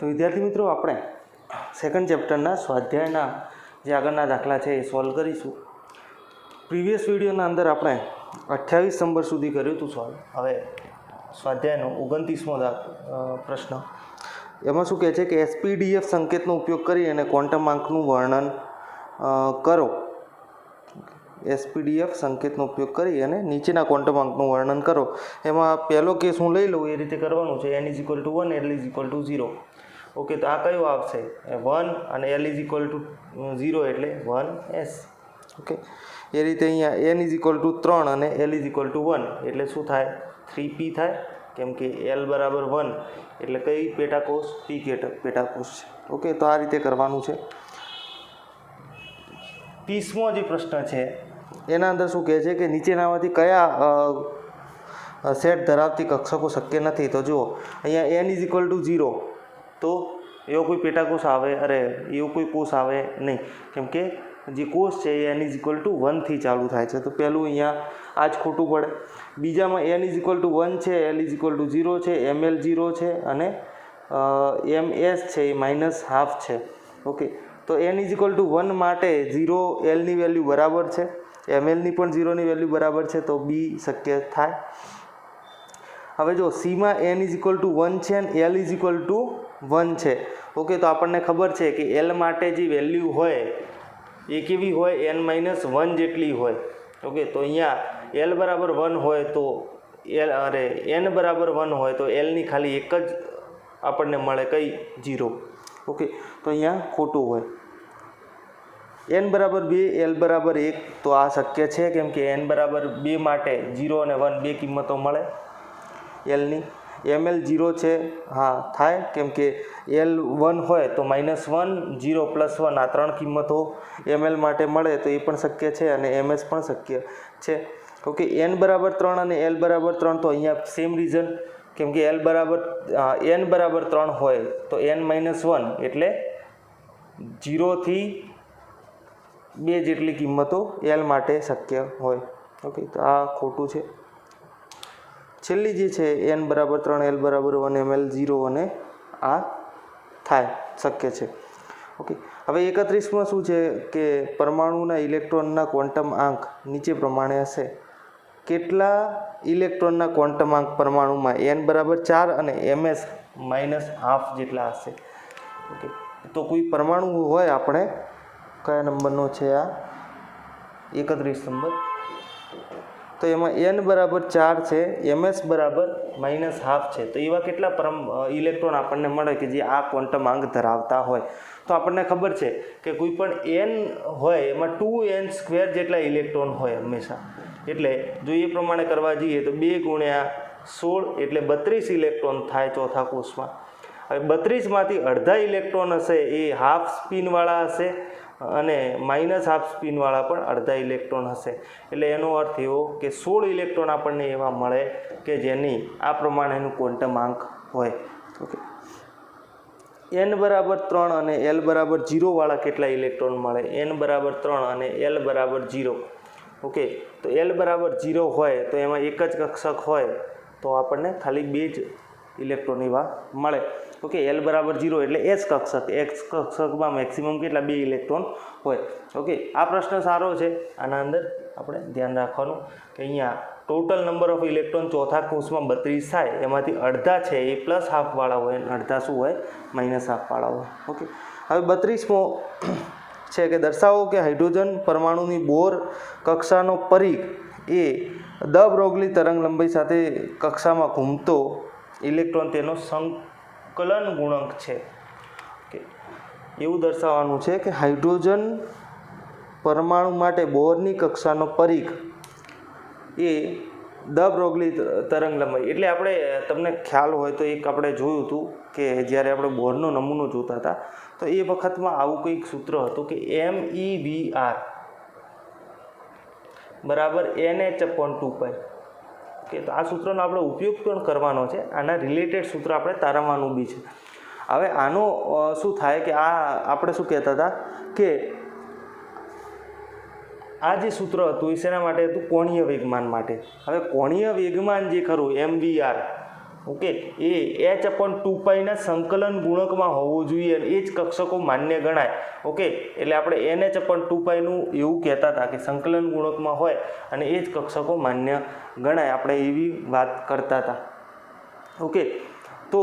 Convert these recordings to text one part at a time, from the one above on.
તો વિદ્યાર્થી મિત્રો, આપણે સેકન્ડ ચેપ્ટરના સ્વાધ્યાયના જે આગળના દાખલા છે એ સોલ્વ કરીશું. પ્રીવિયસ વિડીયોના અંદર આપણે 28 નંબર સુધી કર્યું હતું સોલ્વ. હવે સ્વાધ્યાયનો 29મો પ્રશ્ન. એમાં શું કહે છે કે એસપીડીએફ સંકેતનો ઉપયોગ કરી અને ક્વોન્ટમ આંકનું વર્ણન કરો. એસપીડીએફ સંકેતનો ઉપયોગ કરી અને નીચેના ક્વોન્ટમ આંકનું વર્ણન કરો. એમાં પહેલો કેસ હું લઈ લઉં એ રીતે કરવાનું છે. n=1, l=0. ઓકે, તો આ કયો આવશે? 1 અને l=0 એટલે 1s. ઓકે, એ રીતે અહીંયા n=3 અને l=1 એટલે શું થાય? 3p થાય, કેમ કે l બરાબર 1 એટલે કઈ પેટાકોષ? p પેટાકોષ છે. ઓકે, તો આ રીતે કરવાનું છે. 30મો જે પ્રશ્ન છે એના અંદર શું કહે છે કે નીચેનામાંથી કયા સેટ ધરાવતી કક્ષકો શક્ય નથી? તો જુઓ, અહીંયા n=0 તો એવો કોઈ પેટાકોષ આવે? એવો કોઈ કોષ આવે નહીં, કેમ કે જે કોષ છે એ n=1 થી ચાલુ થાય છે. તો પહેલું અહીંયા આ જ ખોટું પડે. બીજામાં n=1 છે, l=0 છે, ml 0 છે અને ms છે એ -½ છે. ઓકે, તો n=1 માટે 0 l ની વેલ્યુ બરાબર છે, ml ની પણ 0 ની વેલ્યુ બરાબર છે, તો b શક્ય થાય. હવે જો c માં n=1 છે અને l=1 છે. ઓકે, તો આપણને ખબર છે કે l માટે જે વેલ્યુ હોય એ કેવી હોય? n-1 જેટલી હોય. ઓકે, તો અહીંયા l બરાબર 1 હોય તો n બરાબર 1 હોય તો l ની ખાલી એક જ આપણને મળે, કઈ? 0. ઓકે, તો અહીંયા ખોટું હોય. n બરાબર 2, l બરાબર 1 તો આ શક્ય છે, કેમ કે n બરાબર 2 માટે 0 અને 1 બે કિંમતો મળે l ની. ml 0 છે, હા થાય, કેમ કે l 1 હોય તો -1, 0 + 1 આ ત્રણ કિંમતો ml માટે મળે, તો એ પણ શક્ય છે અને ms પણ શક્ય છે. ઓકે, n બરાબર 3 અને l બરાબર 3 તો અહીંયા સેમ રીઝન, કેમ કે n બરાબર 3 હોય તો n-1 એટલે 0 થી 2 જેટલી કિંમતો l માટે શક્ય હોય. ઓકે, તો આ ખોટું છે. છેલ્લી જે છે n બરાબર 3, l બરાબર 1, ml 0 અને આ થાય, શક્ય છે. ઓકે, હવે 31માં શું છે કે પરમાણુના ઇલેક્ટ્રોનના ક્વોન્ટમ આંક નીચે પ્રમાણે હશે. કેટલા ઇલેક્ટ્રોનના ક્વોન્ટમ આંક પરમાણુમાં n બરાબર 4 અને ms -½ જેટલા હશે? ઓકે, તો કોઈ પરમાણુ હોય, આપણે કયા નંબરનો છે આ? 31 નંબર. તો એમાં n બરાબર 4 છે, ms બરાબર -½ છે. તો એવા કેટલા ઇલેક્ટ્રોન આપણને મળે કે જે આ ક્વોન્ટમ આંક ધરાવતા હોય? તો આપણને ખબર છે કે કોઈ પણ n હોય એમાં 2n² જેટલા ઇલેક્ટ્રોન હોય હંમેશા. એટલે જો એ પ્રમાણે કરવા જઈએ તો 2 × 16 એટલે 32 ઇલેક્ટ્રોન થાય ચોથા કોષમાં. હવે 32માંથી અડધા ઇલેક્ટ્રોન હશે એ હાફ સ્પિનવાળા હશે અને -½ સ્પિનવાળા પણ અડધા ઇલેક્ટ્રોન હશે. એટલે એનો અર્થ એવો કે 16 ઇલેક્ટ્રોન આપણને એવા મળે કે જેની આ પ્રમાણેનું ક્વોન્ટમ આંક હોય. ઓકે, n બરાબર 3 અને l બરાબર 0 વાળા કેટલા ઇલેક્ટ્રોન મળે? n બરાબર 3 અને l બરાબર 0. ઓકે, તો l બરાબર 0 હોય તો એમાં એક જ કક્ષક હોય તો આપણને ખાલી 2 જ ઇલેક્ટ્રોન એવા મળે. ઓકે, l બરાબર 0 એટલે s કક્ષક. x કક્ષકમાં મેક્સિમમ કેટલા? 2 ઇલેક્ટ્રોન હોય. ઓકે, આ પ્રશ્ન સારો છે. આના અંદર આપણે ધ્યાન રાખવાનું કે અહીંયા ટોટલ નંબર ઓફ ઇલેક્ટ્રોન ચોથા કોષમાં 32 થાય, એમાંથી અડધા છે એ +½ વાળા હોય અને અડધા શું હોય? -½ વાળા હોય. ઓકે, હવે 32મો છે કે દર્શાવો કે હાઇડ્રોજન પરમાણુની બોર કક્ષાનો પરિઘ એ દ બ્રોગલી તરંગલંબાઇ સાથે કક્ષામાં ઘૂમતો ઇલેક્ટ્રોન તેનો સંકલન ગુણક છે. ઓકે, એવું દર્શાવવાનું છે કે હાઇડ્રોજન પરમાણુ માટે બોરની કક્ષાનો પરિઘ એ દ બ્રોગલી તરંગલંબાઇ એટલે આપણે, તમને ખ્યાલ હોય તો એક આપણે જોયું હતું કે જ્યારે આપણે બોરનો નમૂનો જોતા હતા તો એ વખતમાં આવું કંઈક સૂત્ર હતું કે MEVR બરાબર NH/2π. ઓકે, તો આ સૂત્રનો આપણે ઉપયોગ પણ કરવાનો છે. આના રિલેટેડ સૂત્ર આપણે તારવવાનું બી છે. હવે આનો શું થાય કે આ આપણે શું કહેતા હતા કે આ જે સૂત્ર હતું એ શેના માટે હતું? કોણીય વેગમાન માટે. હવે કોણીય વેગમાન જે ખરું MVR, ઓકે એ h/2πના સંકલન ગુણકમાં હોવું જોઈએ અને એ જ કક્ષકો માન્ય ગણાય. ઓકે એટલે આપણે nh/2πનું એવું કહેતા હતા કે સંકલન ગુણકમાં હોય અને એ જ કક્ષકો માન્ય ગણાય, આપણે એવી વાત કરતા હતા. ઓકે તો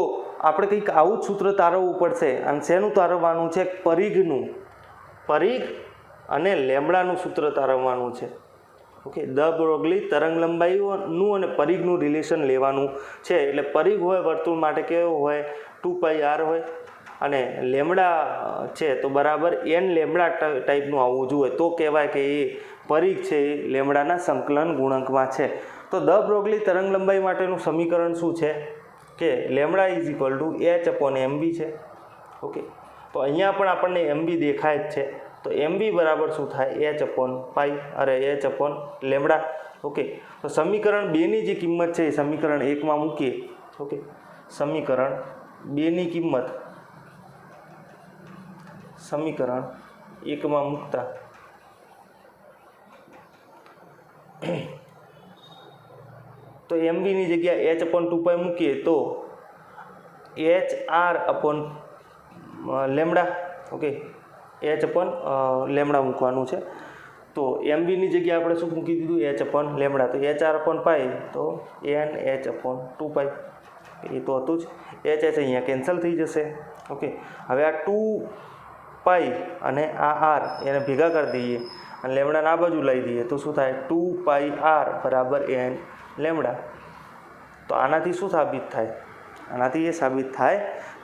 આપણે કંઈક આવું જ સૂત્ર તારવવું પડશે. અને શેનું તારવવાનું છે? પરિઘનું, પરિઘ અને લેમડાનું સૂત્ર તારવવાનું છે. ઓકે દ બ્રોગલી તરંગ લંબાઈનું અને પરિઘનું રિલેશન લેવાનું છે. એટલે પરિઘ હોય વર્તુળ માટે કેવો હોય? 2πr હોય અને લેમડા છે તો બરાબર n લેમડા ટાઈપનું આવવું જોઈએ, તો કહેવાય કે એ પરિઘ છે એ લેમડાના સંકલન ગુણકમાં છે. તો દ બ્રોગલી તરંગ લંબાઈ માટેનું સમીકરણ શું છે કે લેમડા h/mb છે. ઓકે તો અહીંયા પણ આપણને mb દેખાય જ છે. તો mb બરાબર શું થાય? h/λ. ઓકે તો સમીકરણ 2ની જે કિંમત છે એ સમીકરણ 1માં મૂકીએ. ઓકે સમીકરણ 2ની કિંમત સમીકરણ 1માં મૂકતા તો mb ની જગ્યાએ h/2π મૂકીએ તો hr/λ. ઓકે h/λ મૂકવાનું છે. તો mb ની જગ્યાએ આપણે શું મૂકી દીધું? h/λ. તો hr/π તો nh/2π એ તો હતું જ. h અહીંયા કેન્સલ થઈ જશે. ઓકે હવે આ 2π અને આ r એને ભેગા કરી દઈએ અને લેમડાને આ બાજુ લઈ દઈએ તો શું થાય? 2πr બરાબર n લેમડા. તો આનાથી શું સાબિત થાય? આનાથી એ સાબિત થાય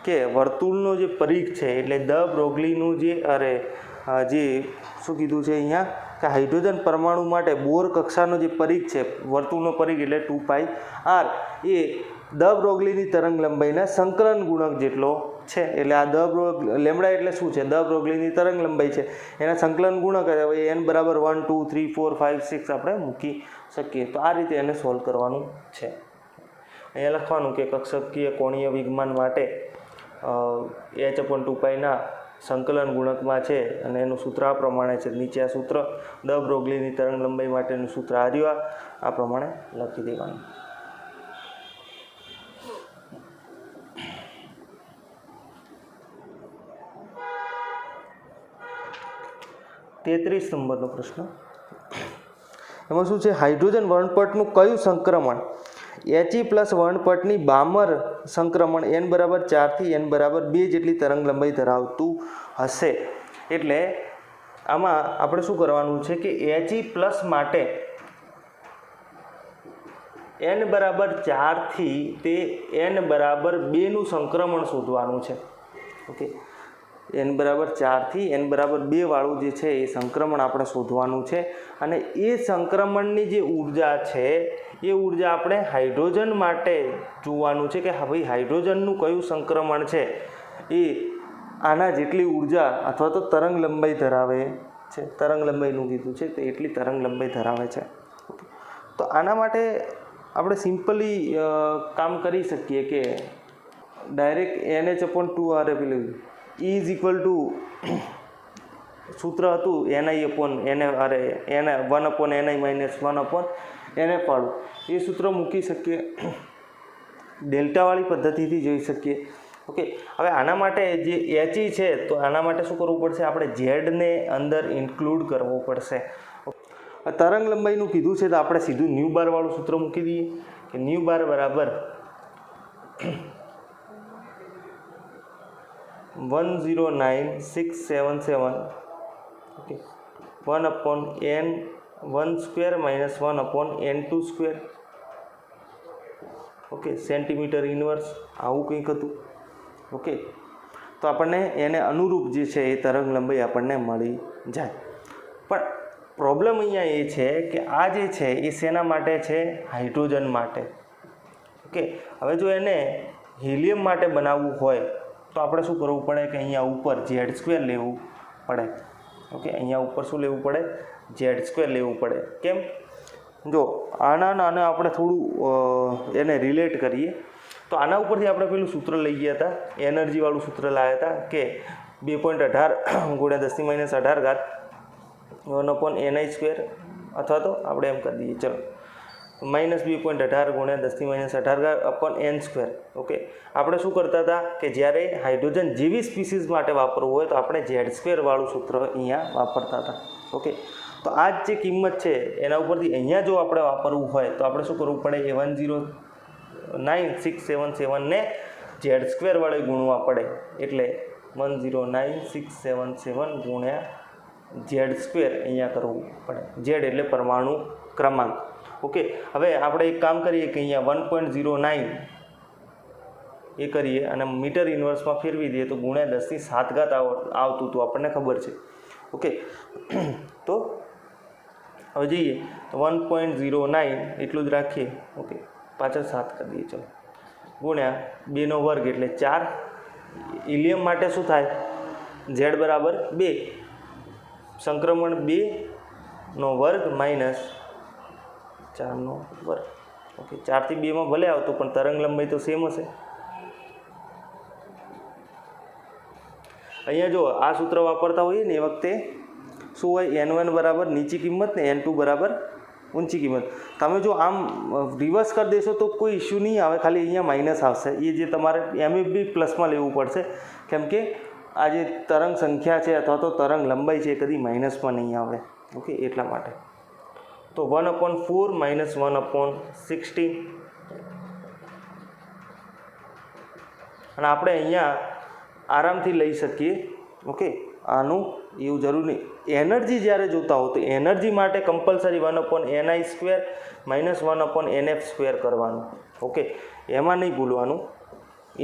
કે વર્તુળનો જે પરિઘ છે એટલે દ બ્રોગલીનું જે શું કીધું છે અહીંયા કે હાઇડ્રોજન પરમાણુ માટે બોર કક્ષાનો જે પરિઘ છે, વર્તુળનો પરિઘ એટલે 2πr, એ દ બ્રોગલીની તરંગ લંબાઈના સંકલન ગુણક જેટલો છે. એટલે આ લેમડા એટલે શું છે? દ બ્રોગલીની તરંગ લંબાઈ છે, એના સંકલન ગુણક n બરાબર 1 2 3 4 5 6 આપણે મૂકી શકીએ. તો આ રીતે એને સોલ્વ કરવાનું છે. અહીંયા લખવાનું કે કક્ષકીય કોણીય વિજ્ઞાન માટે h/2πના સંકલન ગુણકમાં છે અને એનું સૂત્ર આ પ્રમાણે છે. નીચે આ સૂત્ર દ બ્રોગલીની તરંગ લંબાઈ માટેનું સૂત્ર આ પ્રમાણે લખી દેવાનું. તેત્રીસ નંબરનો પ્રશ્ન. એમાં શું છે? હાઇડ્રોજન વર્ણપટનું કયું સંક્રમણ He+ વર્ણપટની બામર સંક્રમણ n બરાબર 4 થી n બરાબર 2 જેટલી તરંગ લંબાઈ ધરાવતું હશે? એટલે આમાં આપણે શું કરવાનું છે કે He+ માટે n બરાબર 4 થી તે n બરાબર 2નું સંક્રમણ શોધવાનું છે. ઓકે n બરાબર 4 થી n બરાબર 2 વાળું જે છે એ સંક્રમણ આપણે શોધવાનું છે. અને એ સંક્રમણની જે ઉર્જા છે એ ઉર્જા આપણે હાઇડ્રોજન માટે જોવાનું છે કે હા ભાઈ હાઇડ્રોજનનું કયું સંક્રમણ છે એ આના જેટલી ઉર્જા અથવા તો તરંગ લંબાઈ ધરાવે છે. તરંગ લંબાઈનું કીધું છે તો એટલી તરંગ લંબાઈ ધરાવે છે. તો આના માટે આપણે સિમ્પલી કામ કરી શકીએ કે ડાયરેક્ટ nh/2r પેલું E = સૂત્ર હતું ni/1/ni - 1/nf વાળું, એ સૂત્ર મૂકી શકીએ. ડેલ્ટાવાળી પદ્ધતિથી જોઈ શકીએ. ઓકે હવે આના માટે જે He છે તો આના માટે શું કરવું પડશે? આપણે ઝેડને અંદર ઇન્ક્લુડ કરવો પડશે. તરંગ લંબાઈનું કીધું છે તો આપણે સીધું ન્યુ બાર વાળું સૂત્ર મૂકી દઈએ કે ન્યુ બાર બરાબર 109,677 okay 1/n1² - 1/n2². Okay centimetre inverse આવું કંઈક હતું. ઓકે તો આપણને એને અનુરૂપ જે છે એ તરંગ લંબાઈ આપણને મળી જાય. પણ પ્રોબ્લેમ અહીંયા એ છે કે આ જે છે એ શેના માટે છે? હાઇડ્રોજન માટે. ઓકે હવે જો એને હિલિયમ માટે બનાવવું હોય તો આપણે શું કરવું પડે કે અહીંયા ઉપર Z² લેવું પડે. ઓકે અહીંયા ઉપર શું લેવું પડે? Z² લેવું પડે. કેમ? જો આના આપણે થોડું એને રિલેટ કરીએ તો આના ઉપરથી આપણે પેલું સૂત્ર લઈ ગયા હતા, એનર્જીવાળું સૂત્ર લાવ્યા હતા કે 2.18 × 10⁻18 1/ni² અથવા તો આપણે એમ કરી દઈએ ચલો -2.18 ગુણ્યા 10⁻18 અપોન n સ્ક્વેર. ઓકે, આપણે શું કરતા હતા કે જ્યારે હાઇડ્રોજન જેવી સ્પીસીઝ માટે વાપરવું હોય તો આપણે Z² વાળું સૂત્ર અહીંયા વાપરતા હતા. ઓકે, તો આ જ જે કિંમત છે એના ઉપરથી અહીંયા જો આપણે વાપરવું હોય તો આપણે શું કરવું પડે, એ 109677 ને Z² વડે ગુણવા પડે. એટલે 109677 ગુણ્યા Z² અહીંયા કરવું પડે. Z એટલે પરમાણુ ક્રમાંક. ઓકે, હવે આપણે એક કામ કરીએ કે અહીંયા 1.09 એ કરીએ અને મીટર ઇન્વર્સમાં ફેરવી દઈએ તો ગુણ્યા 10⁷ આવતું હતું, આપણને ખબર છે. ઓકે, તો હવે જઈએ તો 1.09 એટલું જ રાખીએ. ઓકે, પાછળ 7 કરી દઈએ, ચલો, ગુણ્યા 2નો વર્ગ એટલે 4. હિલિયમ માટે શું થાય, Z બરાબર 2, સંક્રમણ 2નો વર્ગ માઇનસ 4નો વર્ગ. ઓકે, 4 થી 2માં ભલે આવતું પણ તરંગ લંબાઈ તો સેમ હશે. અહીંયા જો આ સૂત્ર વાપરતા હોઈએ ને એ વખતે શું હોય, N1 બરાબર નીચી કિંમત ને N2 બરાબર ઊંચી કિંમત. તમે જો આમ રિવર્સ કરી દેશો તો કોઈ ઇશ્યુ નહીં આવે, ખાલી અહીંયા માઇનસ આવશે. એ જે તમારે MFB પ્લસમાં લેવું પડશે, કેમ કે આ જે તરંગ સંખ્યા છે અથવા તો તરંગ લંબાઈ છે એ કદી માઇનસમાં નહીં આવે. ઓકે, એટલા માટે તો 1/4 માઇનસ 1/16. અને આપણે અહીંયા આરામથી લઈ શકીએ. ઓકે, આનું એવું જરૂર નહીં. એનર્જી જ્યારે જોતા હો તો એનર્જી માટે કમ્પલસરી 1/ni² માઇનસ 1/nf² કરવાનું. ઓકે, એમાં નહીં ભૂલવાનું.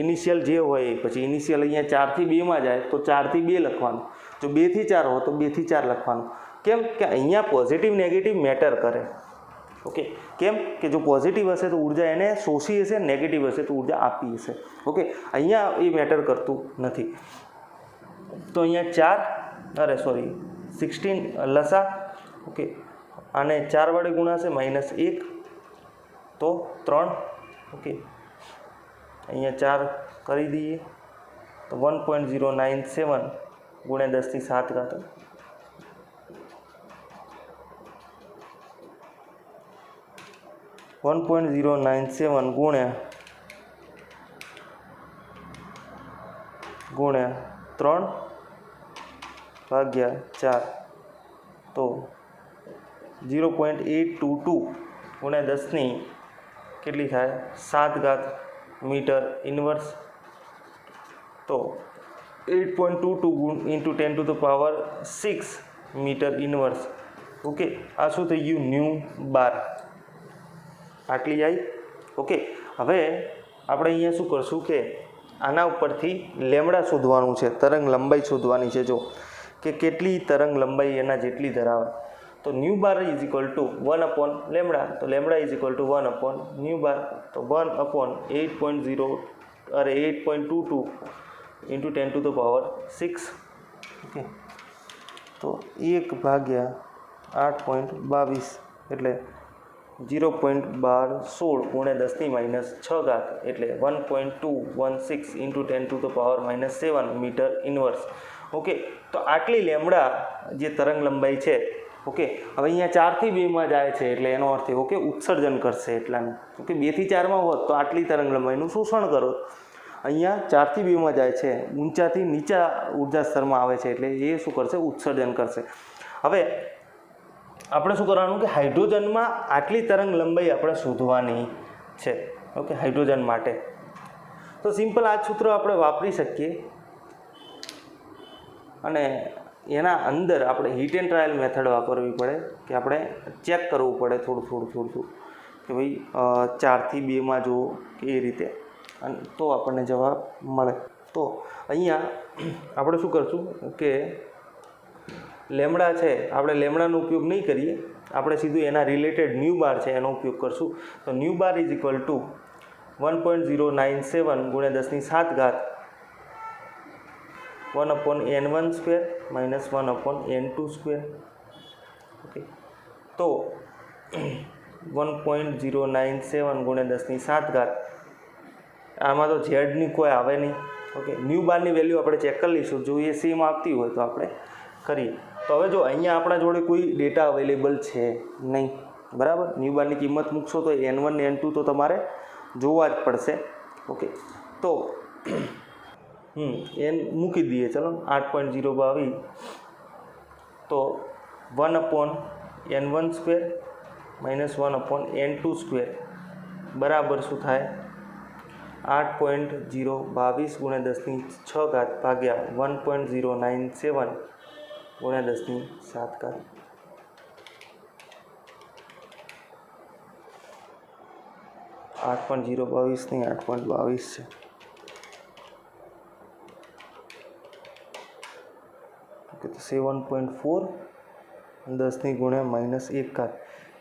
ઇનિશિયલ જે હોય એ પછી ઇનિશિયલ અહીંયા 4 થી 2માં જાય તો 4 થી 2 લખવાનું. જો 2 થી 4 હોય તો 2 થી 4 લખવાનું. કેમ કે અહીંયા પોઝિટિવ નેગેટિવ મેટર કરે. ઓકે, કેમ કે જો પોઝિટિવ હશે તો ઉર્જા એને શોષી હશે, નેગેટિવ હશે તો ઉર્જા આપી હશે. ઓકે, અહીંયા એ મેટર કરતું નથી. તો અહીંયા 16 લસા. ઓકે, આને 4 વડે ગુણાશે, -1 તો 3. ઓકે, અહીંયા 4 કરી દઈએ તો 1.097 ગુણ્યા 10⁷. 1.097 ગુણ્યા 3/4 તો 0.822 ગુણ્યા 10ની કેટલી થાય, 7 મીટર ઇન્વર્સ. તો 8.22 × 10⁶ મીટર ઇન્વર્સ. ઓકે, આ શું થઈ ગયું, ન્યૂ બાર. આટલી આવી. ઓકે, હવે આપણે અહીંયા શું કરશું કે આના ઉપરથી લેમડા શોધવાનું છે, તરંગ લંબાઈ શોધવાની છે. જો કે કેટલી તરંગ લંબાઈ એના જેટલી ધરાવે. તો ન્યૂ બાર = 1/લેમડા. તો લેમડા = 1/ન્યૂ બાર. તો 1/8.22 × 10⁶. ઓકે, તો 1/8.22 એટલે 0.1216 ગુણ્યા 10⁻6 એટલે 1.216 × 10⁻7 મીટર ઇન્વર્સ. ઓકે, તો આટલી લેમડા જે તરંગ લંબાઈ છે. ઓકે, હવે અહીંયા 4 થી 2માં જાય છે એટલે એનો અર્થ એવો કે ઉત્સર્જન કરશે એટલાનું. ઓકે, 2 થી 4માં હોત તો આટલી તરંગ લંબાઈનું શોષણ કરો. અહીંયા 4 થી 2માં જાય છે, ઊંચાથી નીચા ઉર્જા સ્તરમાં આવે છે એટલે એ શું કરશે, ઉત્સર્જન કરશે. હવે આપણે શું કરવાનું કે હાઇડ્રોજનમાં આટલી તરંગ લંબાઈ આપણે શોધવાની છે. ઓકે, હાઇડ્રોજન માટે તો સિમ્પલ આ સૂત્ર આપણે વાપરી શકીએ. અને એના અંદર આપણે હીટ એન્ડ ટ્રાયલ મેથડ વાપરવી પડે કે આપણે ચેક કરવું પડે થોડું કે ભાઈ 4 થી 2માં જો એ રીતે, અને તો આપણને જવાબ મળે. તો અહીંયા આપણે શું કરશું કે લેમડા છે, આપણે લેમડાનો ઉપયોગ નહીં કરીએ, આપણે સીધું એના રિલેટેડ ન્યૂ બાર છે એનો ઉપયોગ કરશું. તો ન્યૂ બાર = 1.097 ગુણ્યા 10⁷ 1/n1² માઇનસ 1/n2². ઓકે, તો 1.097 ગુણ્યા 10⁷. આમાં તો ઝેડની કોઈ આવે નહીં. ઓકે, ન્યૂ બારની વેલ્યુ આપણે ચેક કરી લઈશું, જો એ સેમ આવતી હોય તો આપણે કરીએ. તો હવે જો અહીંયા આપણા જોડે કોઈ ડેટા અવેલેબલ છે નહીં. બરાબર. ન્યુ બારની કિંમત મૂકશો તો n1 ને n2 તો તમારે જોવા જ પડશે. ઓકે, તો n મૂકી દઈએ, ચલો 8.022, તો 1/n1² - 1/n2² બરાબર શું થાય? 8.022 × 10⁶ ભાગ્યા 1.097 × 10⁷. 8.022 નહીં, 8.22 છે. તો 7.4 10 ગુણ્યા -1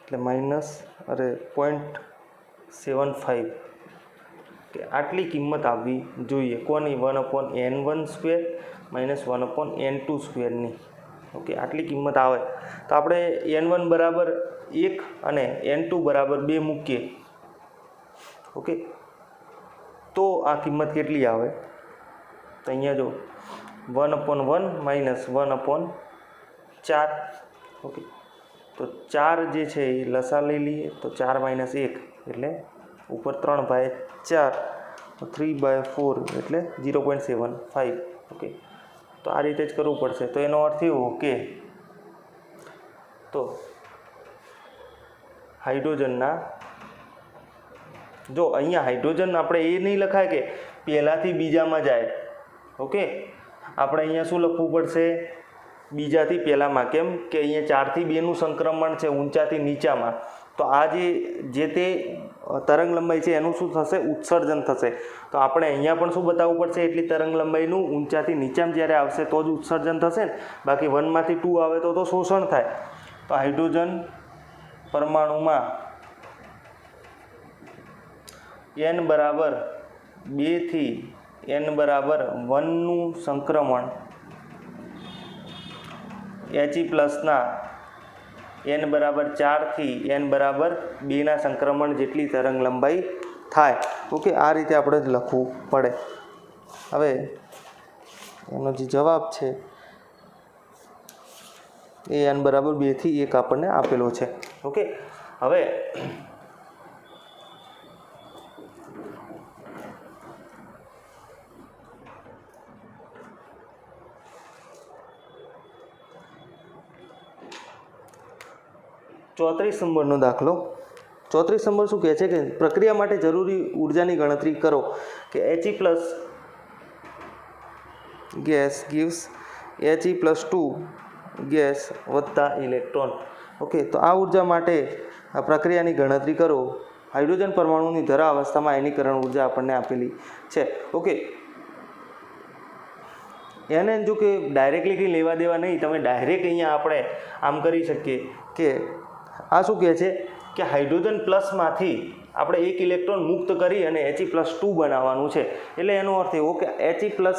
એટલે -0.75 કે આટલી કિંમત આવવી જોઈએ. કોની? 1/n1² - 1/n2²ની. ઓકે, આટલી કિંમત આવે તો આપણે n1 બરાબર 1 અને n2 બરાબર 2 મૂકીએ. ઓકે, તો આ કિંમત કેટલી આવે? તો અહીંયા જો 1/1 - 1/4. ઓકે, તો 4 જે છે એ લસા લઈ લઈએ, તો 4 - 1 એટલે ઉપર 3/4, 3/4 એટલે 0.75. ઓકે, તો આ રીતે જ કરવું પડશે. તો એનો અર્થ એવો કે તો હાઇડ્રોજનના, જો અહીંયા હાઇડ્રોજન આપણે એ નહીં લખાય કે પહેલાંથી બીજામાં જાય. ઓકે, આપણે અહીંયા શું લખવું પડશે? બીજાથી પહેલાંમાં. કેમ કે અહીંયા 4 થી 2નું સંક્રમણ છે ઊંચાથી નીચામાં. તો આ જે તે તરંગ લંબાઈ છે એનું શું થશે? ઉત્સર્જન થશે. તો આપણે અહીંયા પણ શું બતાવવું પડશે? એટલી તરંગ લંબાઈનું ઊંચાથી નીચામાં જ્યારે આવશે તો જ ઉત્સર્જન થશે ને. બાકી 1 માંથી 2 આવે તો શોષણ થાય. તો હાઇડ્રોજન પરમાણુમાં n બરાબર 2 થી n બરાબર 1નું સંક્રમણ He+ના n બરાબર 4 થી n બરાબર 2ના સંક્રમણ જેટલી તરંગ લંબાઈ થાય. ઓકે, આ રીતે આપણે જ લખવું પડે. હવે એનો જે જવાબ છે એ n બરાબર 2 થી 1 આપણને આપેલો છે. ઓકે, હવે ચોત્રીસ નંબરનો દાખલો. 34 નંબર શું કહે છે કે પ્રક્રિયા માટે જરૂરી ઉર્જાની ગણતરી કરો કે He+ gas gives He+2 gas વત્તા ઇલેક્ટ્રોન. ઓકે, તો આ ઉર્જા માટે આ પ્રક્રિયાની ગણતરી કરો. હાઇડ્રોજન પરમાણુની ધરા અવસ્થામાં આયનીકરણ ઉર્જા આપણને આપેલી છે. ઓકે, એને જો કે ડાયરેક્ટલી કંઈ લેવા દેવા નહીં, તમે ડાયરેક્ટ અહીંયા આપણે આમ કરી શકીએ કે આ શું કહે છે કે હાઇડ્રોજન પ્લસમાંથી આપણે 1 ઇલેક્ટ્રોન મુક્ત કરી અને He+2 બનાવવાનું છે. એટલે એનો અર્થ એવો કે He+માં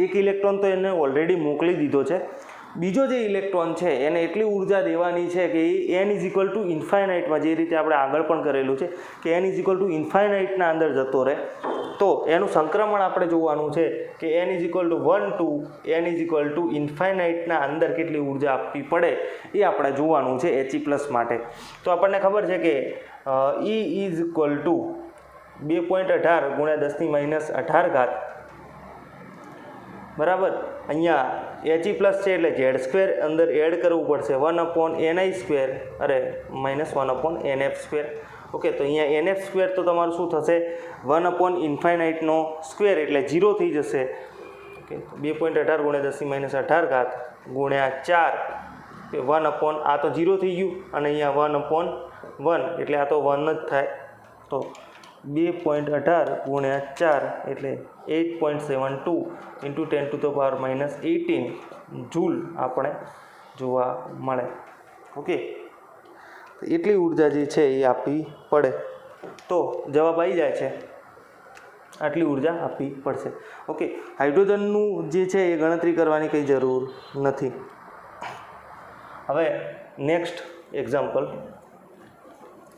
1 ઇલેક્ટ્રોન તો એને ઓલરેડી મોકલી દીધો છે. બીજો જે ઇલેક્ટ્રોન છે એને એટલી ઉર્જા દેવાની છે કે એ n = ઇન્ફાઇનાઇટમાં, જે રીતે આપણે આગળ પણ કરેલું છે કે n = ઇન્ફાઇનાઇટના અંદર જતો રહે. તો એનું સંક્રમણ આપણે જોવાનું છે કે n = 1 to n = ઇન્ફાઇનાઇટના અંદર કેટલી ઉર્જા આપવી પડે એ આપણે જોવાનું છે He+ માટે. તો આપણને ખબર છે કે E = 2.18 × 10⁻18 બરાબર. અહીંયા He+ છે એટલે Z² અંદર એડ કરવું પડશે 1/ni², અરે -1/nf². ઓકે, તો અહીંયા nf² તો તમારું શું થશે? 1/∞² એટલે 0 થઈ જશે. ઓકે, 2.18 × 10⁻18 ગુણ્યા 4, 1/ આ તો 0 થઈ ગયું અને અહીંયા 1/1 એટલે આ તો 1 જ થાય. તો 2.18 ગુણ્યા 4 એટલે 8.72 × 10⁻18 જૂલ આપણે જોવા મળે. ઓકે, એટલી ઉર્જા જે છે એ આપવી પડે. તો જવાબ આવી જાય છે, આટલી ઉર્જા આપવી પડશે. ઓકે, હાઇડ્રોજનનું જે છે એ ગણતરી કરવાની કંઈ જરૂર નથી. હવે નેક્સ્ટ એક્ઝામ્પલ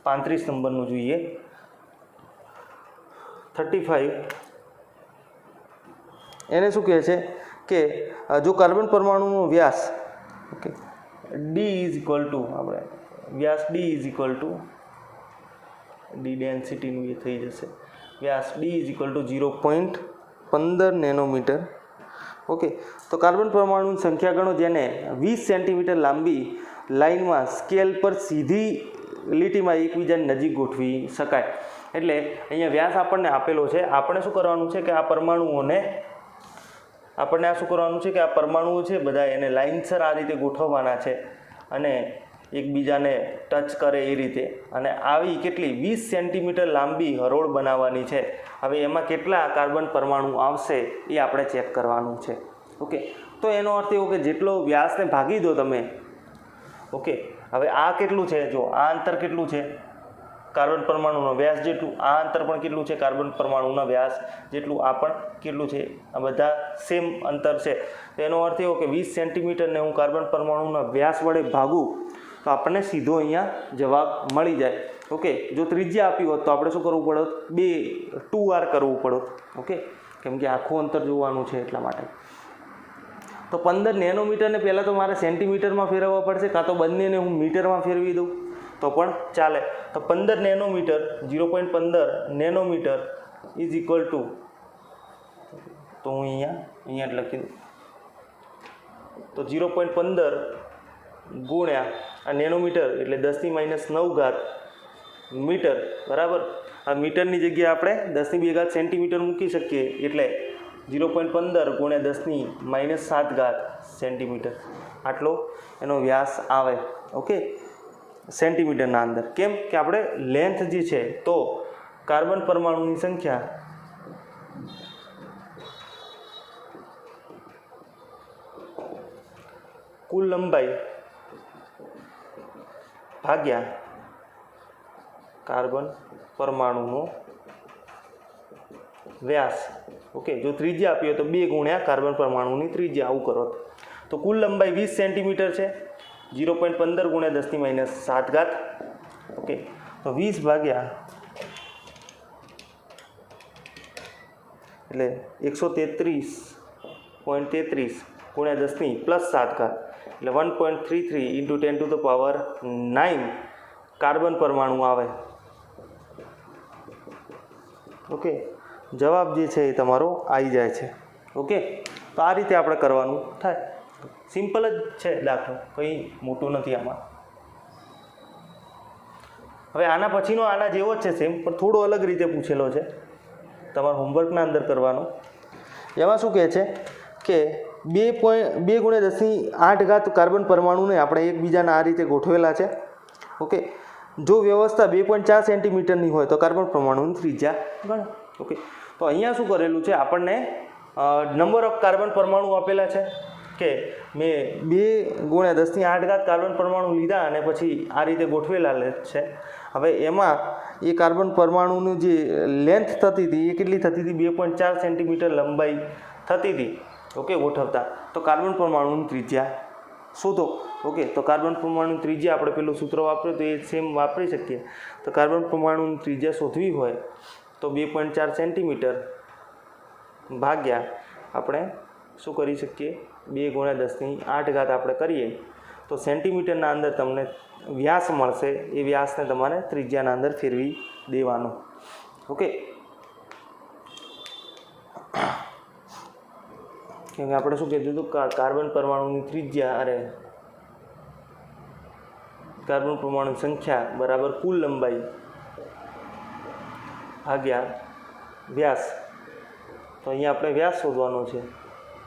35 નંબરનું જોઈએ. 35 એને શું કહે છે કે જો કાર્બન પરમાણુનો વ્યાસ, ઓકે, D = આપણે વ્યાસ d is equal to d ડેન્સિટીનું એ થઈ જશે વ્યાસ d is equal to 0.15 nanometre. Okay, તો કાર્બન પરમાણુની સંખ્યા ગણો જેને 20 સેન્ટીમીટર લાંબી લાઇનમાં સ્કેલ પર સીધી લીટીમાં એકબીજાની નજીક ગોઠવી શકાય. એટલે અહીંયા વ્યાસ આપણને આપેલો છે. આપણે શું કરવાનું છે કે આ પરમાણુઓ છે બધા એને લાઇનસર આ રીતે ગોઠવવાના છે અને એકબીજાને ટચ કરે એ રીતે. અને આવી કેટલી 20 સેન્ટીમીટર લાંબી હરોળ બનાવવાની છે. હવે એમાં કેટલા કાર્બન પરમાણુ આવશે એ આપણે ચેક કરવાનું છે. ઓકે, તો એનો અર્થ એવો કે જેટલો વ્યાસને ભાગી દો તમે. ઓકે, હવે આ કેટલું છે, જો આ અંતર કેટલું છે કાર્બન પરમાણુનો વ્યાસ જેટલું, આ અંતર પણ કેટલું છે કાર્બન પરમાણુના વ્યાસ જેટલું, આ પણ કેટલું છે, આ બધા સેમ અંતર છે. તો એનો અર્થ એવો કે 20 સેન્ટીમીટરને હું કાર્બન પરમાણુના વ્યાસ વડે ભાગું તો આપણને સીધો અહીંયા જવાબ મળી જાય. ઓકે, જો ત્રિજ્યા આપી હોત તો આપણે શું કરવું પડત, 2r કરવું પડત. ઓકે, કેમ કે આખું અંતર જોવાનું છે એટલા માટે. તો 15 નેનોમીટરને પહેલાં તો મારે સેન્ટીમીટરમાં ફેરવવા પડશે, કાં તો બંનેને હું મીટરમાં ફેરવી દઉં તો પણ ચાલે. તો 15 nanometre 0.15 nanometre is equal two, તો હું અહીંયા જ લખી દઉં, તો 0.15 ગુણ્યા આ નેનોમીટર એટલે 10⁻⁹ મીટર બરાબર. આ મીટરની જગ્યાએ આપણે 10⁻² સેન્ટીમીટર મૂકી શકીએ એટલે 0.15 ગુણ્યા 10⁻⁷ સેન્ટીમીટર આટલો એનો વ્યાસ આવે. ઓકે, સેન્ટીમીટરના અંદર. કેમ કે આપણે લેન્થ જે છે તો કાર્બન પરમાણુની સંખ્યા કુલ લંબાઈ ભાગ્યા કાર્બન પરમાણુનો વ્યાસ. ઓકે, જો ત્રિજ્યા આપી હોય તો 2 ગુણ્યા કાર્બન પરમાણુની ત્રિજ્યા, આવું કરો તો કુલ લંબાઈ 20 સેન્ટીમીટર છે. 0.15 ગુણ્યા 10⁻⁷. ઓકે, તો 20 ભાગ્યા એટલે 133.33 ગુણ્યા 10⁻+7 એટલે 1.33 × 10⁻⁹ કાર્બન પરમાણુ આવે. ઓકે, જવાબ જે છે એ તમારો આવી જાય છે. ઓકે, તો આ રીતે આપણે કરવાનું થાય. સિમ્પલ જ છે દાખલો, કંઈ મોટું નથી આમાં. હવે આના પછીનો આના જેવો જ છે સેમ, પણ થોડો અલગ રીતે પૂછેલો છે, તમારા હોમવર્કના અંદર કરવાનો. એમાં શું કહે છે કે 2 ગુણ્યા 10⁸ કાર્બન પરમાણુને આપણે એકબીજાના આ રીતે ગોઠવેલા છે. ઓકે, જો વ્યવસ્થા 2.4 સેન્ટીમીટરની હોય તો કાર્બન પરમાણુની ત્રિજ્યા ગણો. ઓકે, તો અહીંયા શું કરેલું છે, આપણને નંબર ઓફ કાર્બન પરમાણુ આપેલા છે કે મેં 2 ગુણ્યા 10⁸ કાર્બન પરમાણુ લીધા અને પછી આ રીતે ગોઠવેલા છે. હવે એમાં એ કાર્બન પરમાણુની જે લેન્થ થતી હતી એ કેટલી થતી હતી, 2.4 સેન્ટીમીટર લંબાઈ થતી હતી. ઓકે, ગોઠવતા તો કાર્બન પરમાણુની ત્રિજ્યા શોધો. ઓકે, તો કાર્બન પરમાણુની ત્રિજ્યા આપણે પેલું સૂત્ર વાપર્યું તો એ સેમ વાપરી શકીએ. તો કાર્બન પરમાણુની ત્રિજ્યા શોધવી હોય તો 2.4 સેન્ટીમીટર ભાગ્યા આપણે શું કરી શકીએ, 2 ગુણ્યા 10⁸ આપણે કરીએ તો સેન્ટીમીટરના અંદર તમને વ્યાસ મળશે. એ વ્યાસને તમારે ત્રિજ્યાના અંદર ફેરવી દેવાનો. ઓકે, કેમ કે આપણે શું કીધું હતું, કાર્બન પરમાણુની ત્રિજ્યા કાર્બન પરમાણુની સંખ્યા બરાબર કુલ લંબાઈ ભાગ્યા વ્યાસ. તો અહીંયા આપણે વ્યાસ શોધવાનો છે.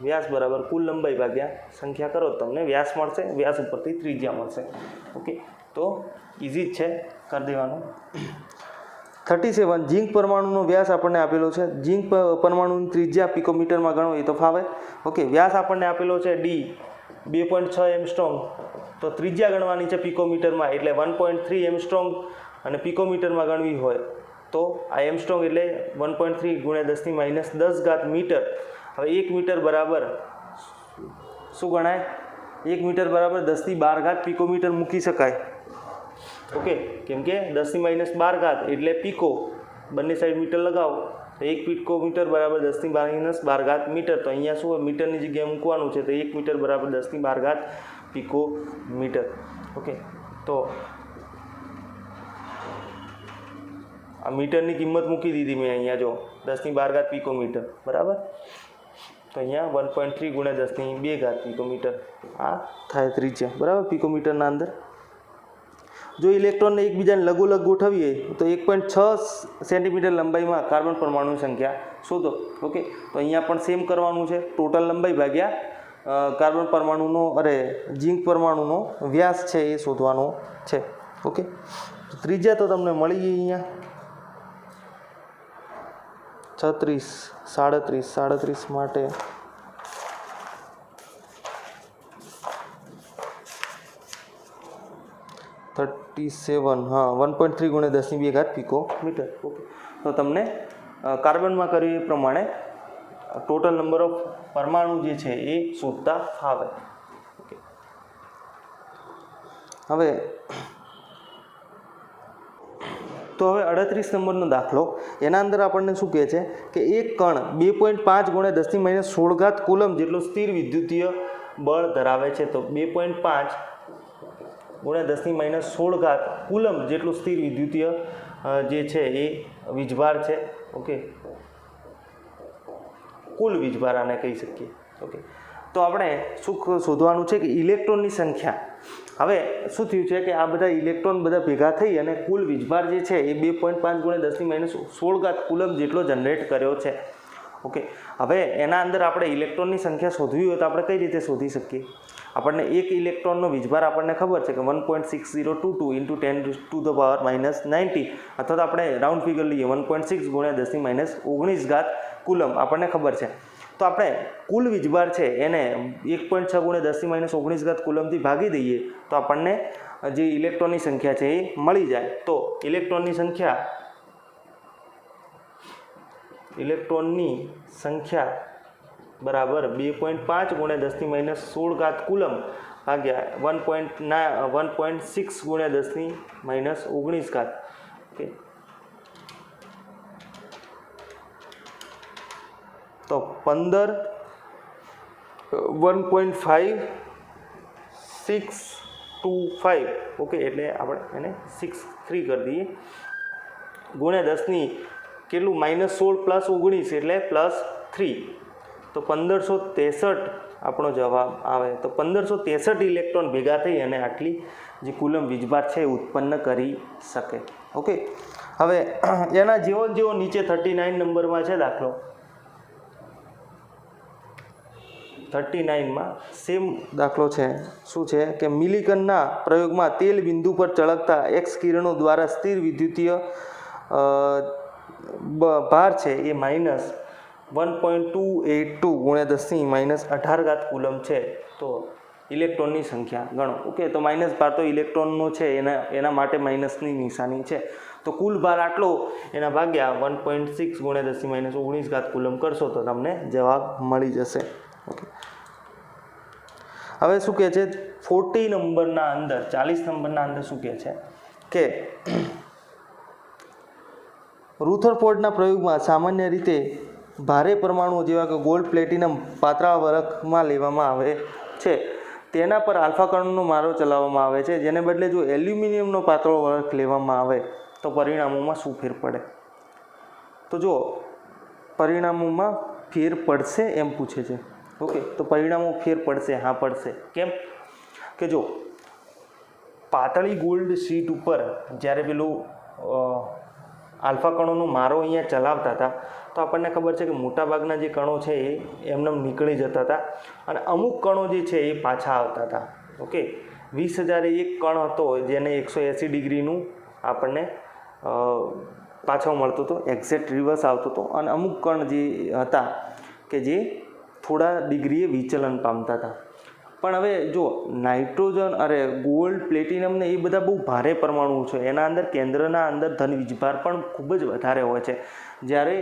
વ્યાસ બરાબર કુલ લંબાઈ ભાગ્યા સંખ્યા કરો તમને વ્યાસ મળશે, વ્યાસ ઉપરથી ત્રિજ્યા મળશે. ઓકે, તો ઇઝી જ છે, કરી દેવાનું. 37 ઝીંક પરમાણુનો વ્યાસ આપણને આપેલો છે. ઝીંક પરમાણુની ત્રિજ્યા પિકોમીટરમાં ગણો એ તો ફાવે. ઓકે, વ્યાસ આપણને આપેલો છે ડી 2.6 એમસ્ટ્રોંગ, તો ત્રિજ્યા ગણવાની છે પિકોમીટરમાં એટલે 1.3 એમસ્ટ્રોંગ અને પિકોમીટરમાં ગણવી હોય તો આ એમસ્ટ્રોંગ એટલે 1.3 ગુણ્યા 10⁻⁻10 મીટર. હવે 1 મીટર બરાબર શું ગણાય, 1 મીટર બરાબર 10⁻12 પિકોમીટર મૂકી શકાય. ઓકે, કેમ કે 10⁻12 એટલે પિકો, બંને સાઈડ મીટર લગાવો તો 1 પિકોમીટર બરાબર 10⁻12 મીટર. તો અહીંયા શું મીટરની જગ્યાએ મૂકવાનું છે તો 1 મીટર બરાબર 10⁻12 પિકોમીટર. ઓકે, તો આ મીટરની કિંમત મૂકી દીધી મેં અહીંયા, જો 10⁻12 પિકોમીટર બરાબર. તો અહીંયા 1.3 × 10⁻2 પિકોમીટર આ થાય ત્રિજ્યા બરાબર પિકોમીટરના અંદર. જો ઇલેક્ટ્રોનને એકબીજાને લઘુલઘ ગોઠવીએ તો 1.6 સેન્ટીમીટર લંબાઈમાં કાર્બન પરમાણુની સંખ્યા શોધો. ઓકે, તો અહીંયા પણ સેમ કરવાનું છે, ટોટલ લંબાઈ ભાગ્યા કાર્બન પરમાણુનો ઝિંક પરમાણુનો વ્યાસ છે એ શોધવાનો છે. ઓકે, ત્રિજ્યા તો તમને મળી ગઈ અહીંયા 37 માટે 37 હા 1.3 × 10⁻2 પિકોમીટર. ઓકે, તો તમને કાર્બનમાં કર્યું એ પ્રમાણે ટોટલ નંબર ઓફ પરમાણુ જે છે એ શોધતા ફાવે. ઓકે, હવે 38 નંબરનો દાખલો, એના અંદર આપણને શું કહે છે કે એક કણ 2.5 × 10⁻16 કુલમ જેટલો સ્થિર વિદ્યુતીય બળ ધરાવે છે. તો 2.5 × 10⁻16 કુલમ જેટલું સ્થિર વિદ્યુતીય જે છે એ વીજભાર છે. ઓકે, કુલ વીજભાર આને કહી શકીએ. ઓકે, તો આપણે શું શોધવાનું છે કે ઇલેક્ટ્રોનની સંખ્યા. હવે શું થયું છે કે આ બધા ઇલેક્ટ્રોન બધા ભેગા થઈ અને કુલ વીજભાર જે છે એ 2.5 × 10⁻16 કુલમ જેટલો જનરેટ કર્યો છે. ઓકે, હવે એના અંદર આપણે ઇલેક્ટ્રોનની સંખ્યા શોધવી હોય તો આપણે કઈ રીતે શોધી શકીએ? આપણને એક ઇલેક્ટ્રોનનો વીજભાર આપણને ખબર છે કે 1.6022 × 10⁻−19 અથવા તો આપણે રાઉન્ડ ફિગર લઈએ 1.6 × 10⁻19 કુલમ આપણને ખબર છે. તો આપણે કુલ વીજભાર છે એને 1.6 × 10⁻19 કુલમથી ભાગી દઈએ તો આપણને જે ઇલેક્ટ્રોનની સંખ્યા છે એ મળી જાય. તો ઇલેક્ટ્રોનની સંખ્યા બરાબર 2.5 × 10⁻16 કુલમ ભાગ્યા 1.6 × 10⁻19. ઓકે, તો 15 1.5625. ઓકે, એટલે આપણે એને 63 કરી દઈએ ગુણ્યા 10ની કેટલું -16 + 19 એટલે +3. તો 1563 આપણો જવાબ આવે. તો 1563 ઇલેક્ટ્રોન ભેગા થઈ અને આટલી જે કુલમ વીજભાર છે એ ઉત્પન્ન કરી શકે. ઓકે, હવે એના જેવો નીચે 39 નંબરમાં છે દાખલો. 39માં સેમ દાખલો છે. શું છે કે મિલિકનના પ્રયોગમાં તેલ બિંદુ પર ચળકતા એક્સ કિરણો દ્વારા સ્થિર વિદ્યુતીય ભાર છે એ -1.282 × 10⁻18 કુલમ છે. તો ઇલેક્ટ્રોનની સંખ્યા ગણો. ઓકે, તો માઇનસ ભાર તો ઇલેક્ટ્રોનનો છે એના માટે માઇનસની નિશાની છે. તો કુલ ભાર આટલો એના ભાગ્યા 1.6 × 10⁻19 કુલમ કરશો તો તમને જવાબ મળી જશે. ઓકે, હવે શું કહે છે 40 નંબરના અંદર 40 નંબરના અંદર શું કહે છે કે રુથરફોર્ડના પ્રયોગમાં સામાન્ય રીતે ભારે પરમાણુઓ જેવા કે ગોલ્ડ પ્લેટિનમ પાતળા વરખમાં લેવામાં આવે છે. તેના પર આલ્ફા કણોનો મારો ચલાવવામાં આવે છે. જેને બદલે જો એલ્યુમિનિયમનો પાતળો વરખ લેવામાં આવે તો પરિણામોમાં શું ફેર પડે? તો જો પરિણામોમાં ફેર પડશે એમ પૂછે છે. ઓકે, તો પરિણામો ફેર પડશે. હા, પડશે. કેમ કે જો પાતળી ગોલ્ડ શીટ ઉપર જ્યારે પેલું આલ્ફા કણોનો મારો અહીંયા ચલાવતા હતા તો આપણને ખબર છે કે મોટાભાગના જે કણો છે એ એમને નીકળી જતા હતા અને અમુક કણો જે છે એ પાછા આવતા હતા. ઓકે, 20,000 એક કણ હતો જેને 180 ડિગ્રીનું આપણને પાછો મળતો હતો, એક્ઝેક્ટ રિવર્સ આવતો હતો, અને અમુક કણ જે હતા કે જે થોડા ડિગ્રીએ વિચલન પામતા હતા. પણ હવે જો નાઇટ્રોજન ગોલ્ડ પ્લેટિનમ ને એ બધા બહુ ભારે પરમાણુ છે. એના અંદર કેન્દ્રના અંદર ધન વીજભાર પણ ખૂબ જ વધારે હોય છે. જ્યારે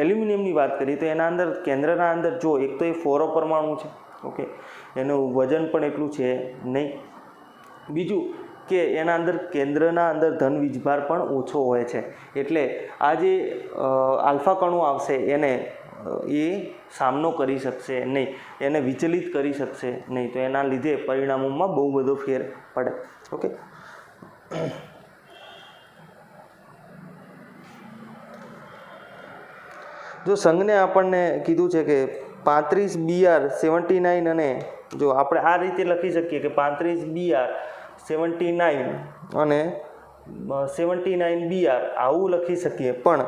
એલ્યુમિનિયમની વાત કરીએ તો એના અંદર કેન્દ્રના અંદર જો એક તો એ ફોરો પરમાણુ છે. ઓકે, એનું વજન પણ એટલું છે નહીં. બીજું કે એના અંદર કેન્દ્રના અંદર ધન વીજભાર પણ ઓછો હોય છે. એટલે આ જે આલ્ફા કણો આવશે એને એ સામનો કરી શકશે નહીં, એને વિચલિત કરી શકશે નહીં. તો એના લીધે પરિણામોમાં બહુ બધો ફેર પડે. ઓકે, જો સંઘને આપણને કીધું છે કે 35 BR 79 અને જો આપણે આ રીતે લખી શકીએ કે 35 BR 79 અને 79 BR આવું લખી શકીએ, પણ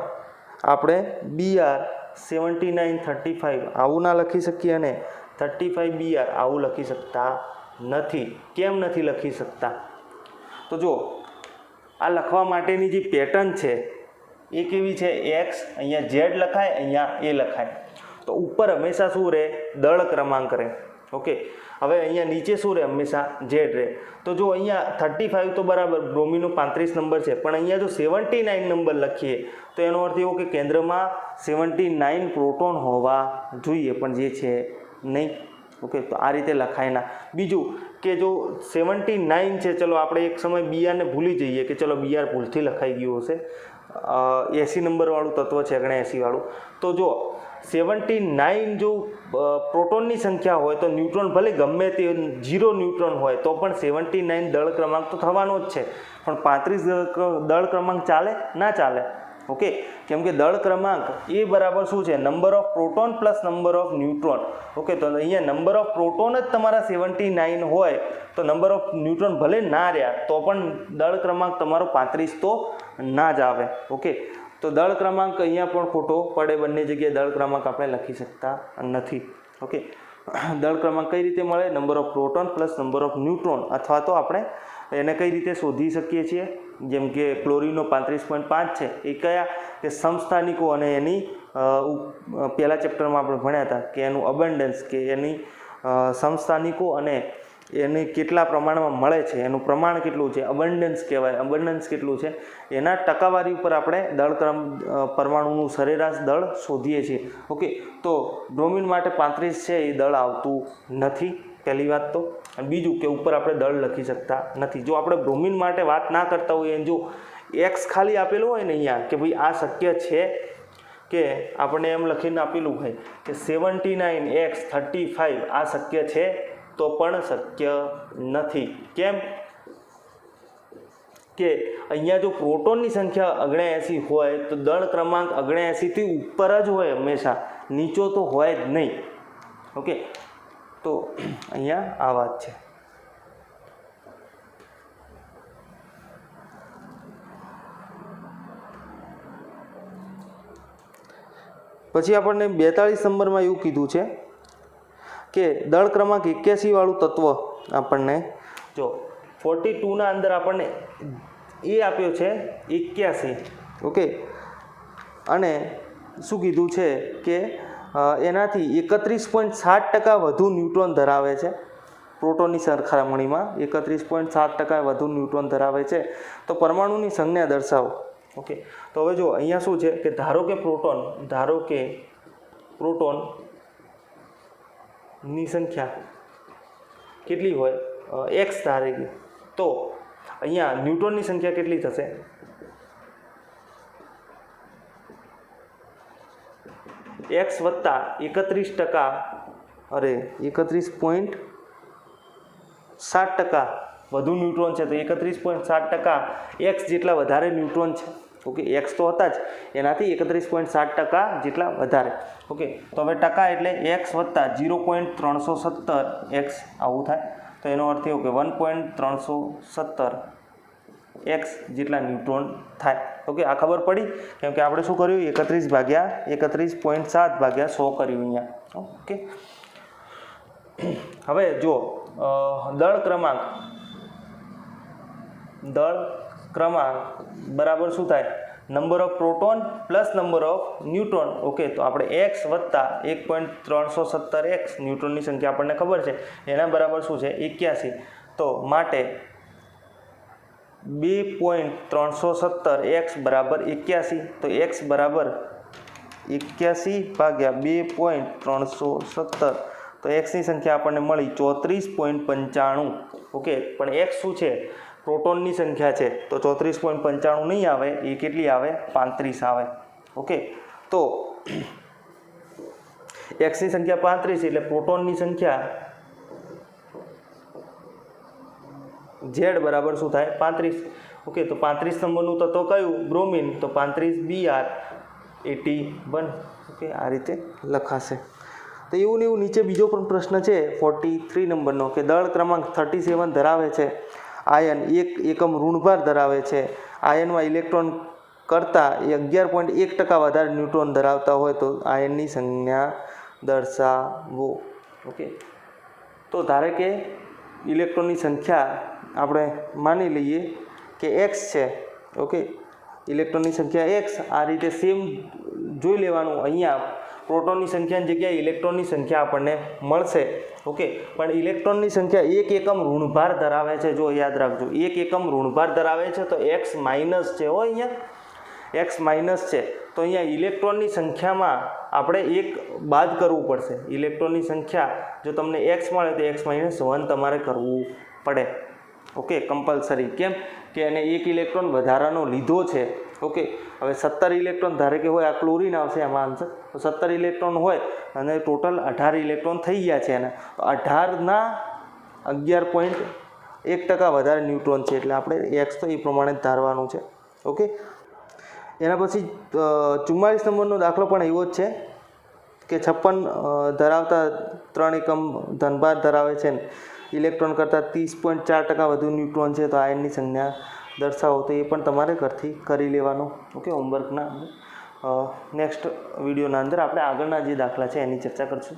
આપણે BR 79 35 આવું ના લખી શકીએ અને 35 BR આવું લખી શકતા નથી. કેમ નથી લખી શકતા? તો જો આ લખવા માટેની જે પેટર્ન છે એ કેવી છે? એક્સ અહીંયા ઝેડ લખાય, અહીંયા એ લખાય. તો ઉપર હંમેશા શું રહે? દળ ક્રમાંક રહે. ઓકે, હવે અહીંયા નીચે શું રહે? હંમેશા ઝેડ રહે. તો જો અહીંયા 35 તો બરાબર બ્રોમિનનો 35 નંબર છે, પણ અહીંયા જો 79 નંબર લખીએ તો એનો અર્થ એવો કે કેન્દ્રમાં 79 પ્રોટોન હોવા જોઈએ, પણ જે છે નહીં. ઓકે, તો આ રીતે લખાય ના. બીજું કે જો 79 છે, ચલો આપણે એક સમય બીઆરને ભૂલી જઈએ કે ચલો બીઆર ભૂલથી લખાઈ ગયું હશે, 80 નંબરવાળું તત્વ છે, 79 વાળું. તો જો 79 જો પ્રોટોનની સંખ્યા હોય તો ન્યુટ્રોન ભલે ગમે તે 0 ન્યુટ્રોન હોય તો પણ 79 દળ ક્રમાંક તો થવાનો જ છે. પણ 35 દળ ક્રમાંક ચાલે? ના ચાલે. ઓકે, કેમ કે દળ ક્રમાંક એ બરાબર શું છે? Number of proton plus number of neutron. Okay, તો અહીંયા નંબર ઓફ પ્રોટોન જ તમારા 79 હોય તો નંબર ઓફ ન્યુટ્રોન ભલે ના રહ્યા તો પણ દળ ક્રમાંક તમારો 35 તો ના જ આવે. ઓકે, તો દળ ક્રમાંક અહીંયા પણ ખોટો પડે, બંને જગ્યાએ દળ ક્રમાંક આપણે લખી શકતા નથી. ઓકે, દળ ક્રમાંક કઈ રીતે મળે? Number of proton plus number of neutron, અથવા તો આપણે એને કઈ રીતે શોધી શકીએ છીએ? જેમ કે ક્લોરીનનો 35.5 છે, એ કયા? કે સમસ્થાનિકો અને એની પહેલા ચેપ્ટરમાં આપણે ભણ્યા હતા કે એનું અબન્ડન્સ, કે એની સમસ્થાનિકો અને એને કેટલા પ્રમાણમાં મળે છે, એનું પ્રમાણ કેટલું છે, અબન્ડન્સ કહેવાય. અબન્ડન્સ કેટલું છે એના ટકાવારી ઉપર આપણે દળ પરમાણુનું સરેરાશ દળ શોધીએ છીએ. ઓકે, તો બ્રોમિન માટે 35 છે એ દળ આવતું નથી, પહેલી વાત તો. અને બીજું કે ઉપર આપણે દળ લખી શકતા નથી. જો આપણે બ્રોમિન માટે વાત ના કરતા હોઈએ, જો એક્સ ખાલી આપેલું હોય ને અહીંયા કે ભાઈ આ શક્ય છે, કે આપણે એમ લખીને આપેલું હોય કે 79 x 35 આ શક્ય છે, તો પણ શક્ય નથી. કેમ? કે અહીંયા જો પ્રોટોનની સંખ્યા 79 હોય તો દળ ક્રમાંક 79 થી ઉપર જ હોય હંમેશા, નીચો તો હોય જ નહીં. ઓકે, તો અહીંયા આ વાત છે. પછી આપણને 42 નંબરમાં એવું કીધું છે કે દળ ક્રમાંક 81 વાળું તત્વ આપણને જો 42 ના અંદર આપણને એ આપ્યો છે 81. ઓકે, અને શું કીધું છે કે એનાથી 31.7% વધુ ન્યુટ્રોન ધરાવે છે. પ્રોટોનની સરખામણીમાં 31.7% વધુ ન્યુટ્રોન ધરાવે છે. તો પરમાણુની સંજ્ઞા દર્શાવો. ઓકે, તો હવે જો અહીંયા શું છે કે ધારો કે પ્રોટોનની સંખ્યા કેટલી હોય? x ધારે કે, તો અહીંયા ન્યુટ્રોનની સંખ્યા કેટલી થશે? x વત્તા 31%, અરે 31.7% વધુ ન્યુટ્રોન છે, તો 31.7% x જેટલા વધારે ન્યુટ્રોન છે. ઓકે, x તો હતા જ, એનાથી 31.7% જેટલા વધારે. ઓકે, તો હવે ટકા એટલે x વત્તા 0.317 x આવું થાય. તો એનો અર્થ એવો કે 1.317 x જેટલા ન્યુટ્રોન થાય. ઓકે, આ ખબર પડી? કેમ કે આપણે શું કર્યું? 31 ભાગ્યા 31.7 ભાગ્યા 100 કર્યું અહીંયા. ઓકે, હવે જો દળ ક્રમાંક બરાબર શું થાય? Number of proton plus number of neutron. Okay, તો આપણે x વત્તા 1.317 x ન્યુટ્રોનની સંખ્યા આપણને ખબર છે, એના બરાબર શું છે? 81. તો માટે 2.317 x બરાબર 81. તો x બરાબર 81 ભાગ્યા 2.317, તો xની સંખ્યા આપણને મળી 34.95. ઓકે, પણ x શું છે? પ્રોટોનની સંખ્યા છે, તો 34.95 નહીં આવે, એ કેટલી આવે? 35 આવે. ઓકે, તો xની સંખ્યા 35 એટલે પ્રોટોનની સંખ્યા z બરાબર શું થાય? 35. ઓકે, તો 35 નંબરનું તત્વ કયું? બ્રોમિન. તો 35 Br 81 ઓકે આ રીતે લખાશે. તો એવું ને એવું નીચે બીજો પણ પ્રશ્ન છે 43 નંબરનો કે દળ ક્રમાંક 37 ધરાવે છે આયન 1 એકમ ઋણભાર ધરાવે છે. આયનમાં ઇલેક્ટ્રોન કરતાં 11.1% વધારે ન્યુટ્રોન ધરાવતા હોય તો આયનની સંજ્ઞા દર્શાવો. ઓકે તો ધારે કે ઇલેક્ટ્રોનની સંખ્યા આપણે માની લઈએ કે એક્સ છે. ઓકે ઇલેક્ટ્રોનની સંખ્યા એક્સ આ રીતે સેમ જોઈ લેવાનું. અહીંયા પ્રોટોનની સંખ્યાની જગ્યાએ ઇલેક્ટ્રોનની સંખ્યા આપણને મળશે. ઓકે પણ ઇલેક્ટ્રોનની સંખ્યા 1 એકમ ઋણભાર ધરાવે છે. જો યાદ રાખજો 1 એકમ ઋણભાર ધરાવે છે તો એક્સ માઇનસ છે. અહીંયા એક્સ માઇનસ છે તો અહીંયા ઇલેક્ટ્રોનની સંખ્યામાં આપણે 1 બાદ કરવું પડશે. ઇલેક્ટ્રોનની સંખ્યા જો તમને એક્સ મળે તો એક્સ માઇનસ 1 તમારે કરવું પડે. Okay compulsory. કેમ કે એને 1 ઇલેક્ટ્રોન વધારાનો લીધો છે. ઓકે હવે 17 ઇલેક્ટ્રોન ધારે કે હોય આ ક્લોરીન આવશે એમાં આન્સર. તો 17 ઇલેક્ટ્રોન હોય અને ટોટલ 18 ઇલેક્ટ્રોન થઈ ગયા છે એને. તો 18ના 11.1% વધારે ન્યુટ્રોન છે એટલે આપણે એક્સ તો એ પ્રમાણે જ ધારવાનું છે. ઓકે એના પછી 44 નંબરનો દાખલો પણ એવો જ છે કે 56 ધરાવતા 3 એકમ ધનભાર ધરાવે છે ને ઇલેક્ટ્રોન કરતાં 30.4% વધુ ન્યુટ્રોન છે તો આયનની સંજ્ઞા દર્શાવો. તો એ પણ તમારે ઘરથી કરી લેવાનું. ઓકે હોમવર્કના નેક્સ્ટ વિડીયોના અંદર આપણે આગળના જે દાખલા છે એની ચર્ચા કરીશું.